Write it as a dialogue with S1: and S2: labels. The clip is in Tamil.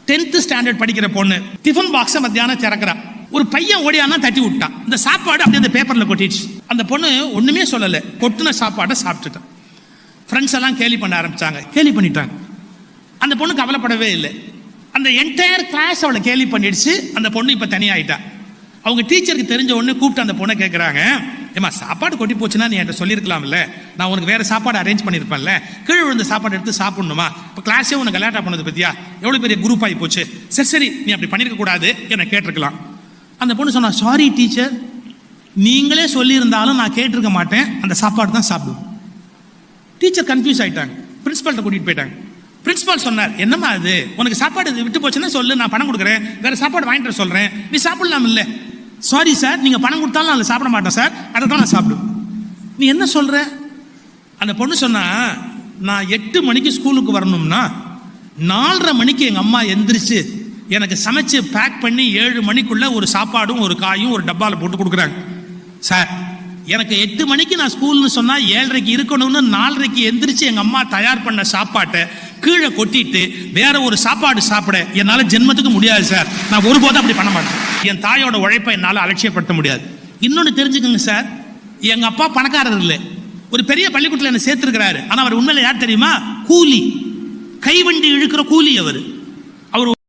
S1: 10th ஸ்டாண்டர்ட் படிக்கிற பொண்ணு டிஃபன் பாக்ஸை மத்தியானம் திறக்கிறா. ஒரு பையன் ஓடியானா தட்டி விட்டான். இந்த சாப்பாடு அப்படியே அந்த பேப்பர்ல கொட்டிடுச்சு. அந்த பொண்ணு ஒண்ணுமே சொல்லலை, கொட்டின சாப்பாடை சாப்பிட்டுட்டான். ஃப்ரெண்ட்ஸ் எல்லாம் கேலி பண்ண ஆரம்பிச்சாங்க, கேலி பண்ணிட்டாங்க. அந்த பொண்ணு கவலைப்படவே இல்லை. அந்த என்டையர் கிளாஸ் அவளை கேலி பண்ணிடுச்சு. அந்த பொண்ணு இப்போ தனியாயிட்டா. அவங்க டீச்சருக்கு தெரிஞ்ச உடனே கூப்பிட்டு அந்த பொண்ணை கேட்குறாங்க, ஏமா சாப்பாடு கொட்டி போச்சுன்னா நீ என்கிட்ட சொல்லியிருக்கலாம்ல, நான் உனக்கு வேறு சாப்பாடு அரேஞ்ச் பண்ணியிருப்பேன்ல, கீழே விழுந்த சாப்பாடு எடுத்து சாப்பிடணுமா? இப்போ கிளாஸே உனக்கு கலாட்டா பண்ணது பற்றியா? எவ்வளோ பெரிய குரூப் ஆகி போச்சு. சரி சரி நீ அப்படி பண்ணியிருக்க கூடாது, என்னை கேட்டிருக்கலாம். அந்த பொண்ணு சொன்னா, சாரி டீச்சர், நீங்களே சொல்லியிருந்தாலும் நான் கேட்டிருக்க மாட்டேன், அந்த சாப்பாடு தான் சாப்பிடுவோம். டீச்சர் கன்ஃபியூஸ் ஆகிட்டாங்க. பிரின்சிபால்கிட்ட கூட்டிகிட்டு போயிட்டாங்க. பிரின்சிபால் சொன்னார், என்னம்மா அது, உனக்கு சாப்பாடு விட்டு போச்சுன்னா சொல்லு, நான் பணம் கொடுக்குறேன், வேறு சாப்பாடு வாங்கிட்டு சொல்கிறேன், நீ சாப்பிடலாம் இல்லை. சாரி சார், நீங்கள் பணம் கொடுத்தாலும் நான் சாப்பிட மாட்டேன் சார், அதை தான் நான் சாப்பிடுவேன். நீ என்ன சொல்கிற? அந்த பொண்ணு சொன்னா, நான் 8 மணிக்கு ஸ்கூலுக்கு வரணும்னா 4:30 மணிக்கு எங்கள் அம்மா எந்திரிச்சு எனக்கு சமைச்சு பேக் பண்ணி 7 மணிக்குள்ள ஒரு சாப்பாடும் ஒரு காயும் ஒரு டப்பாவில் போட்டு கொடுக்குறாங்க சார். எனக்கு 8 மணிக்கு நான் ஸ்கூல்னு சொன்னால் 7:30க்கு இருக்கணும்னு 4:30க்கு எந்திரிச்சு எங்கள் அம்மா தயார் பண்ண சாப்பாட்டை கீழே கொட்டிட்டு வேற ஒரு சாப்பாடு சாப்பிட என்னால் ஜென்மத்துக்கு முடியாது சார். நான் ஒருபோதும் அப்படி பண்ண மாட்டேன். என் தாயோட உழைப்பை என்னால் அலட்சியப்படுத்த முடியாது. இன்னொன்று தெரிஞ்சுக்கோங்க சார், எங்கள் அப்பா பணக்காரர் இல்லை, ஒரு பெரிய பள்ளிக்கூடத்தில் என்ன சேர்த்துருக்கிறாரு. ஆனால் அவர் உண்மையில யார் தெரியுமா? கூலி, கைவண்டி இழுக்கிற கூலி அவர்.